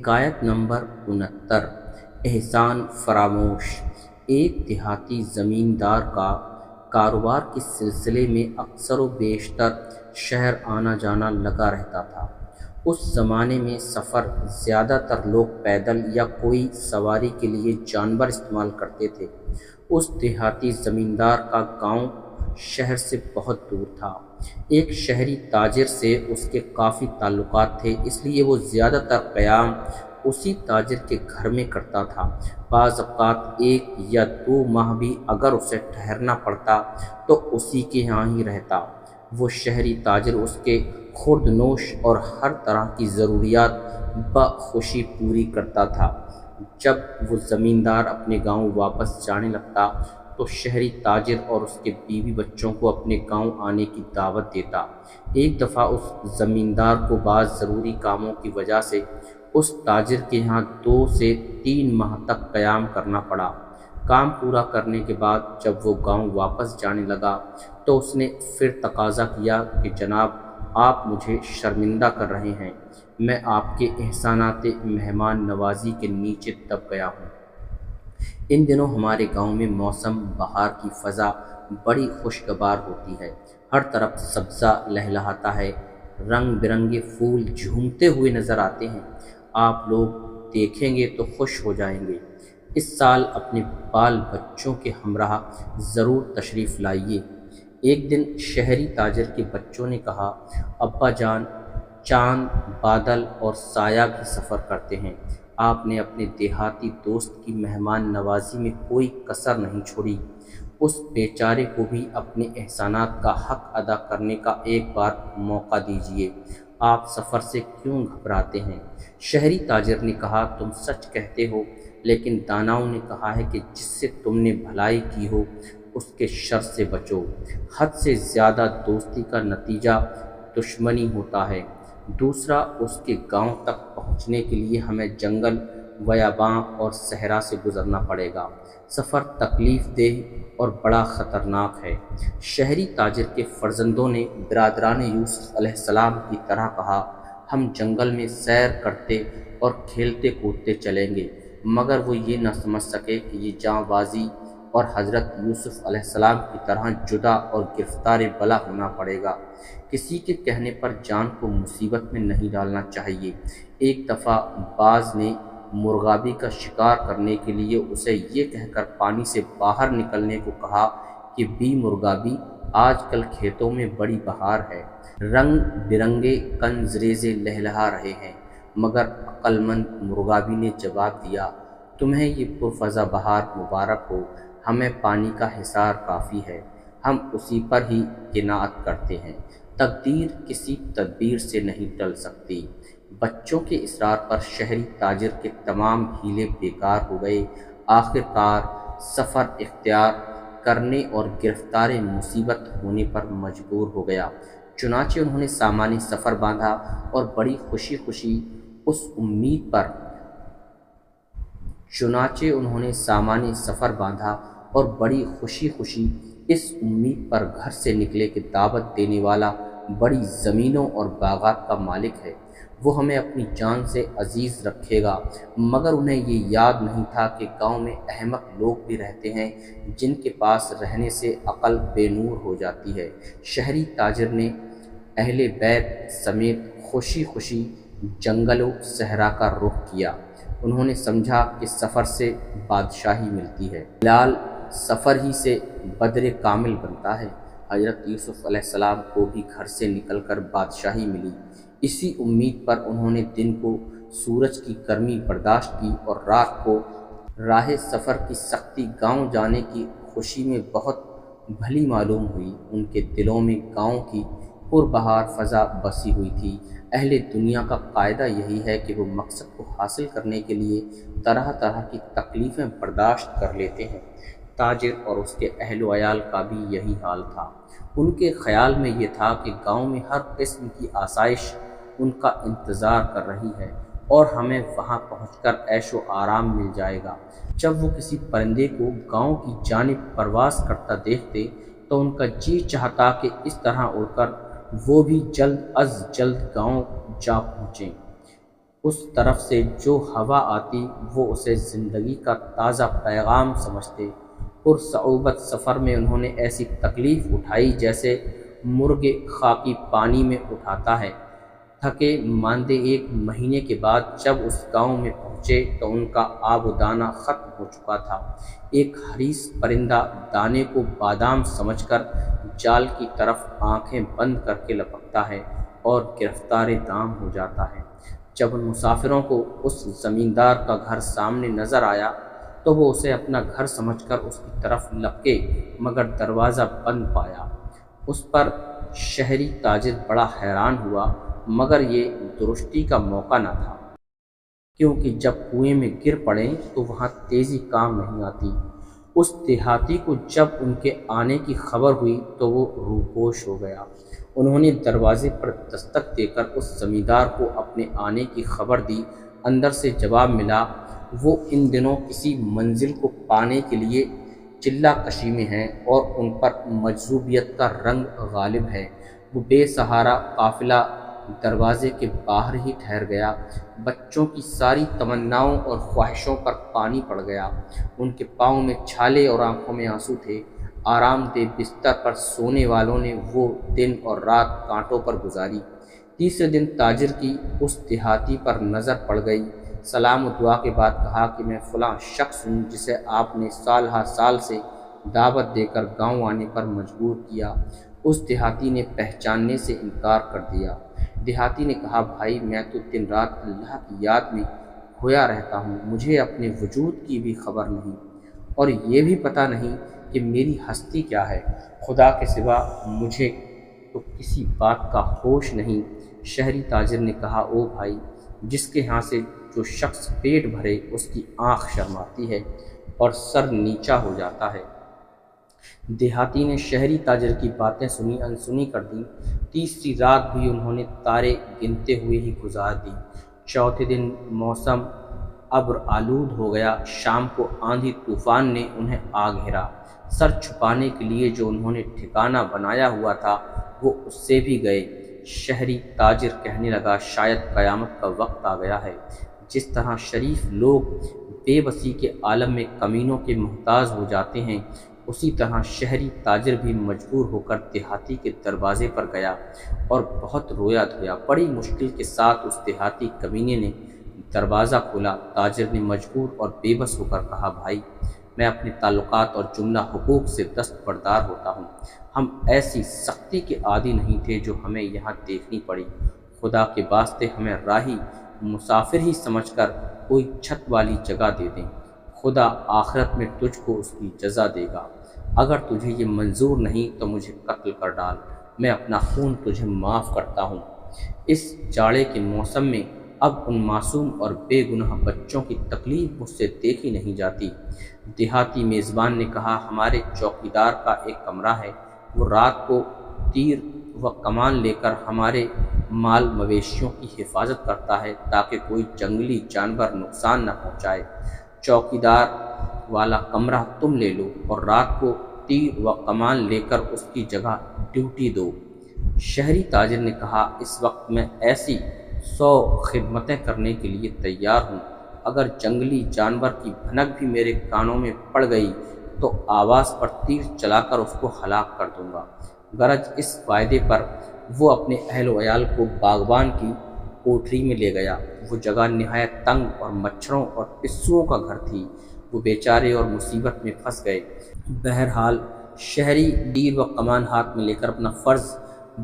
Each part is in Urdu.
حکایت نمبر 69 احسان فراموش۔ ایک دیہاتی زمیندار کا کاروبار کے سلسلے میں اکثر و بیشتر شہر آنا جانا لگا رہتا تھا۔ اس زمانے میں سفر زیادہ تر لوگ پیدل یا کوئی سواری کے لیے جانور استعمال کرتے تھے۔ اس دیہاتی زمیندار کا گاؤں شہر سے بہت دور تھا۔ ایک شہری تاجر سے اس کے کافی تعلقات تھے، اس لیے وہ زیادہ تر قیام اسی تاجر کے گھر میں کرتا تھا۔ بعض اوقات 1 یا 2 ماہ بھی اگر اسے ٹھہرنا پڑتا تو اسی کے یہاں ہی رہتا۔ وہ شہری تاجر اس کے خورد نوش اور ہر طرح کی ضروریات بخوشی پوری کرتا تھا۔ جب وہ زمیندار اپنے گاؤں واپس جانے لگتا تو شہری تاجر اور اس کے بیوی بچوں کو اپنے گاؤں آنے کی دعوت دیتا۔ ایک دفعہ اس زمیندار کو بعض ضروری کاموں کی وجہ سے اس تاجر کے یہاں 2 سے 3 ماہ تک قیام کرنا پڑا۔ کام پورا کرنے کے بعد جب وہ گاؤں واپس جانے لگا تو اس نے پھر تقاضا کیا کہ جناب، آپ مجھے شرمندہ کر رہے ہیں، میں آپ کے احسانات مہمان نوازی کے نیچے دب گیا ہوں۔ ان دنوں ہمارے گاؤں میں موسم بہار کی فضا بڑی خوشگوار ہوتی ہے، ہر طرف سبزہ لہلہاتا ہے، رنگ برنگے پھول جھومتے ہوئے نظر آتے ہیں۔ آپ لوگ دیکھیں گے تو خوش ہو جائیں گے۔ اس سال اپنے بال بچوں کے ہمراہ ضرور تشریف لائیے۔ ایک دن شہری تاجر کے بچوں نے کہا، ابا جان، چاند، بادل اور سایہ بھی سفر کرتے ہیں، آپ نے اپنے دیہاتی دوست کی مہمان نوازی میں کوئی کسر نہیں چھوڑی۔ اس بیچارے کو بھی اپنے احسانات کا حق ادا کرنے کا ایک بار موقع دیجیے، آپ سفر سے کیوں گھبراتے ہیں؟ شہری تاجر نے کہا، تم سچ کہتے ہو، لیکن داناؤں نے کہا ہے کہ جس سے تم نے بھلائی کی ہو اس کے شر سے بچو۔ حد سے زیادہ دوستی کا نتیجہ دشمنی ہوتا ہے۔ دوسرا، اس کے گاؤں تک پہنچنے کے لیے ہمیں جنگل، بیاباں اور صحرا سے گزرنا پڑے گا۔ سفر تکلیف دہ اور بڑا خطرناک ہے۔ شہری تاجر کے فرزندوں نے برادران یوسف علیہ السلام کی طرح کہا، ہم جنگل میں سیر کرتے اور کھیلتے کودتے چلیں گے، مگر وہ یہ نہ سمجھ سکے کہ یہ جاں بازی اور حضرت یوسف علیہ السلام کی طرح جدا اور گرفتار بلا ہونا پڑے گا۔ کسی کے کہنے پر جان کو مصیبت میں نہیں ڈالنا چاہیے۔ ایک دفعہ باز نے مرغابی کا شکار کرنے کے لیے اسے یہ کہہ کر پانی سے باہر نکلنے کو کہا کہ بی مرغابی، آج کل کھیتوں میں بڑی بہار ہے، رنگ برنگے کنز ریزے لہلہا رہے ہیں، مگر عقل مند مرغابی نے جواب دیا، تمہیں یہ پرفزا بہار مبارک ہو، ہمیں پانی کا حصار کافی ہے، ہم اسی پر ہی قناعت کرتے ہیں، تقدیر کسی تدبیر سے نہیں ٹل سکتی۔ بچوں کے اصرار پر شہری تاجر کے تمام ہیلے بیکار ہو گئے۔ آخر کار سفر اختیار کرنے اور گرفتار مصیبت ہونے پر مجبور ہو گیا۔ چنانچہ انہوں نے سامان سفر باندھا اور بڑی خوشی خوشی اس امید پر گھر سے نکلے کہ دعوت دینے والا بڑی زمینوں اور باغات کا مالک ہے، وہ ہمیں اپنی جان سے عزیز رکھے گا۔ مگر انہیں یہ یاد نہیں تھا کہ گاؤں میں احمق لوگ بھی رہتے ہیں جن کے پاس رہنے سے عقل بے نور ہو جاتی ہے۔ شہری تاجر نے اہل بیت سمیت خوشی خوشی جنگل و صحرا کا رخ کیا۔ انہوں نے سمجھا کہ سفر سے بادشاہی ملتی ہے، بلال سفر ہی سے بدر کامل بنتا ہے۔ حضرت یوسف علیہ السلام کو بھی گھر سے نکل کر بادشاہی ملی۔ اسی امید پر انہوں نے دن کو سورج کی گرمی برداشت کی اور رات کو راہ سفر کی سختی گاؤں جانے کی خوشی میں بہت بھلی معلوم ہوئی۔ ان کے دلوں میں گاؤں کی پربہار فضا بسی ہوئی تھی۔ اہل دنیا کا قاعدہ یہی ہے کہ وہ مقصد کو حاصل کرنے کے لیے طرح طرح کی تکلیفیں برداشت کر لیتے ہیں۔ تاجر اور اس کے اہل و عیال کا بھی یہی حال تھا۔ ان کے خیال میں یہ تھا کہ گاؤں میں ہر قسم کی آسائش ان کا انتظار کر رہی ہے اور ہمیں وہاں پہنچ کر عیش و آرام مل جائے گا۔ جب وہ کسی پرندے کو گاؤں کی جانب پرواز کرتا دیکھتے تو ان کا جی چاہتا کہ اس طرح اڑ کر وہ بھی جلد از جلد گاؤں جا پہنچیں۔ اس طرف سے جو ہوا آتی وہ اسے زندگی کا تازہ پیغام سمجھتے۔ پرصعوبت سفر میں انہوں نے ایسی تکلیف اٹھائی جیسے مرغ خاکی پانی میں اٹھاتا ہے۔ تھکے ماندے 1 مہینے کے بعد جب اس گاؤں میں پہنچے تو ان کا آب و دانہ ختم ہو چکا تھا۔ ایک حریص پرندہ دانے کو بادام سمجھ کر جال کی طرف آنکھیں بند کر کے لپکتا ہے اور گرفتار دام ہو جاتا ہے۔ جب ان مسافروں کو اس زمیندار کا گھر سامنے نظر آیا تو وہ اسے اپنا گھر سمجھ کر اس کی طرف لپکے مگر دروازہ بند پایا۔ اس پر شہری تاجر بڑا حیران ہوا مگر یہ درستی کا موقع نہ تھا، کیونکہ جب کنویں میں گر پڑیں تو وہاں تیزی کام نہیں آتی۔ اس دیہاتی کو جب ان کے آنے کی خبر ہوئی تو وہ روپوش ہو گیا۔ انہوں نے دروازے پر دستک دے کر اس زمیندار کو اپنے آنے کی خبر دی۔ اندر سے جواب ملا، وہ ان دنوں کسی منزل کو پانے کے لیے چلہ کشی میں ہیں اور ان پر مجذوبیت کا رنگ غالب ہے۔ وہ بے سہارا قافلہ دروازے کے باہر ہی ٹھہر گیا۔ بچوں کی ساری تمناؤں اور خواہشوں پر پانی پڑ گیا۔ ان کے پاؤں میں چھالے اور آنکھوں میں آنسو تھے۔ آرام دہ بستر پر سونے والوں نے وہ دن اور رات کانٹوں پر گزاری۔ تیسرے دن تاجر کی اس دیہاتی پر نظر پڑ گئی۔ سلام و دعا کے بعد کہا کہ میں فلاں شخص ہوں جسے آپ نے سال ہا سال سے دعوت دے کر گاؤں آنے پر مجبور کیا۔ اس دیہاتی نے پہچاننے سے انکار کر دیا۔ دیہاتی نے کہا، بھائی میں تو دن رات اللہ کی یاد میں کھویا رہتا ہوں، مجھے اپنے وجود کی بھی خبر نہیں اور یہ بھی پتہ نہیں کہ میری ہستی کیا ہے۔ خدا کے سوا مجھے تو کسی بات کا ہوش نہیں۔ شہری تاجر نے کہا، او بھائی، جس کے ہاں سے جو شخص پیٹ بھرے اس کی آنکھ شرماتی ہے اور سر نیچا ہو جاتا ہے۔ دیہاتی نے شہری تاجر کی باتیں سنی انسنی کر دیں۔ تیسری رات بھی انہوں نے تارے گنتے ہوئے ہی گزار دی۔ چوتھے دن موسم ابر آلود ہو گیا۔ شام کو آندھی طوفان نے انہیں آ گھیرا۔ سر چھپانے کے لیے جو انہوں نے ٹھکانہ بنایا ہوا تھا وہ اس سے بھی گئے۔ شہری تاجر کہنے لگا، شاید قیامت کا وقت آ گیا ہے۔ جس طرح شریف لوگ بے بسی کے عالم میں کمینوں کے محتاج ہو جاتے ہیں، اسی طرح شہری تاجر بھی مجبور ہو کر دیہاتی کے دروازے پر گیا اور بہت رویا دھویا۔ بڑی مشکل کے ساتھ اس دیہاتی کمینے نے دروازہ کھولا۔ تاجر نے مجبور اور بے بس ہو کر کہا، بھائی میں اپنے تعلقات اور جملہ حقوق سے دستبردار ہوتا ہوں۔ ہم ایسی سختی کے عادی نہیں تھے جو ہمیں یہاں دیکھنی پڑی۔ خدا کے واسطے ہمیں راہی مسافر ہی سمجھ کر کوئی چھت والی جگہ دے دیں، خدا آخرت میں تجھ کو اس کی جزا دے گا۔ اگر تجھے یہ منظور نہیں تو مجھے قتل کر ڈال، میں اپنا خون تجھے معاف کرتا ہوں۔ اس جاڑے کے موسم میں اب ان معصوم اور بے گناہ بچوں کی تکلیف مجھ سے دیکھی نہیں جاتی۔ دیہاتی میزبان نے کہا، ہمارے چوکیدار کا ایک کمرہ ہے، وہ رات کو تیر و کمان لے کر ہمارے مال مویشیوں کی حفاظت کرتا ہے تاکہ کوئی جنگلی جانور نقصان نہ پہنچائے۔ چوکیدار والا کمرہ تم لے لو اور رات کو تیر و کمان لے کر اس کی جگہ ڈیوٹی دو۔ شہری تاجر نے کہا، اس وقت میں ایسی 100 خدمتیں کرنے کے لیے تیار ہوں۔ اگر جنگلی جانور کی بھنک بھی میرے کانوں میں پڑ گئی تو آواز پر تیر چلا کر اس کو ہلاک کر دوں گا۔ غرض اس وعدے پر وہ اپنے اہل و عیال کو باغبان کی کوٹری میں لے گیا۔ وہ جگہ نہایت تنگ اور مچھروں اور پسوؤں کا گھر تھی۔ وہ بیچارے اور مصیبت میں پھنس گئے۔ بہرحال شہری تیر و کمان ہاتھ میں لے کر اپنا فرض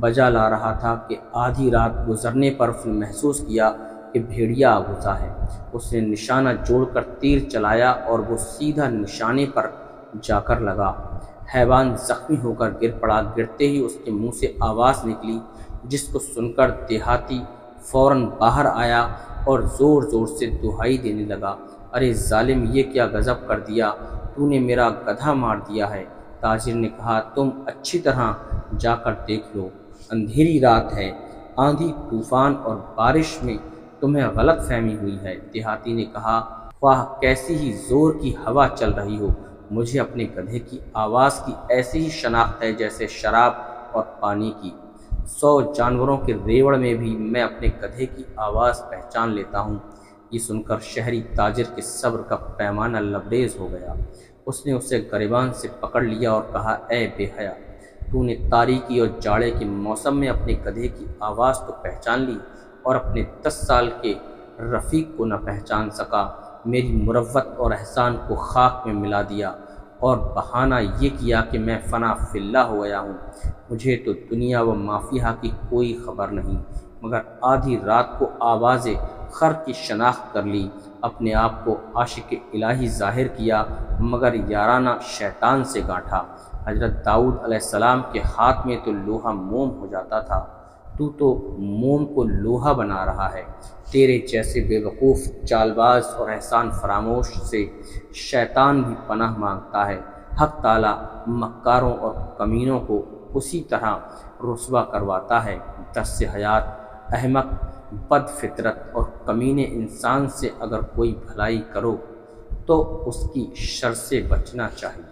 بجا لا رہا تھا کہ آدھی رات گزرنے پر اس نے محسوس کیا کہ بھیڑیا گھسا ہے۔ اس نے نشانہ جوڑ کر تیر چلایا اور وہ سیدھا نشانے پر جا کر لگا۔ حیوان زخمی ہو کر گر پڑا۔ گرتے ہی اس کے منہ سے آواز نکلی جس کو سن کر دیہاتی فوراً باہر آیا اور زور زور سے دہائی دینے لگا، ارے ظالم، یہ کیا غضب کر دیا، تو نے میرا گدھا مار دیا ہے۔ تاجر نے کہا، تم اچھی طرح جا کر دیکھ لو، اندھیری رات ہے، آندھی طوفان اور بارش میں تمہیں غلط فہمی ہوئی ہے۔ دیہاتی نے کہا، خواہ کیسی ہی زور کی ہوا چل رہی ہو، مجھے اپنے گدھے کی آواز کی ایسی ہی شناخت ہے جیسے شراب اور پانی کی۔ 100 جانوروں کے ریوڑ میں بھی میں اپنے گدھے کی آواز پہچان لیتا ہوں۔ یہ سن کر شہری تاجر کے صبر کا پیمانہ لبریز ہو گیا۔ اس نے اسے گریبان سے پکڑ لیا اور کہا، اے بے حیا، تو نے تاریکی اور جاڑے کے موسم میں اپنے گدھے کی آواز تو پہچان لی اور اپنے 10 سال کے رفیق کو نہ پہچان سکا۔ میری مروت اور احسان کو خاک میں ملا دیا اور بہانہ یہ کیا کہ میں فنا فی اللہ ہو گیا ہوں۔ مجھے تو دنیا و ما فیہا کی کوئی خبر نہیں، مگر آدھی رات کو آواز خر کی شناخت کر لی، اپنے آپ کو عاشق الہی ظاہر کیا، مگر یارانہ شیطان سے گانٹھا۔ حضرت داؤد علیہ السلام کے ہاتھ میں تو لوہا موم ہو جاتا تھا، تو موم کو لوہا بنا رہا ہے۔ تیرے جیسے بے وقوف، چال باز اور احسان فراموش سے شیطان بھی پناہ مانگتا ہے۔ حق تعالیٰ مکاروں اور کمینوں کو اسی طرح رسوا کرواتا ہے۔ درس حیات: احمق، بد فطرت اور کمینے انسان سے اگر کوئی بھلائی کرو تو اس کی شر سے بچنا چاہیے۔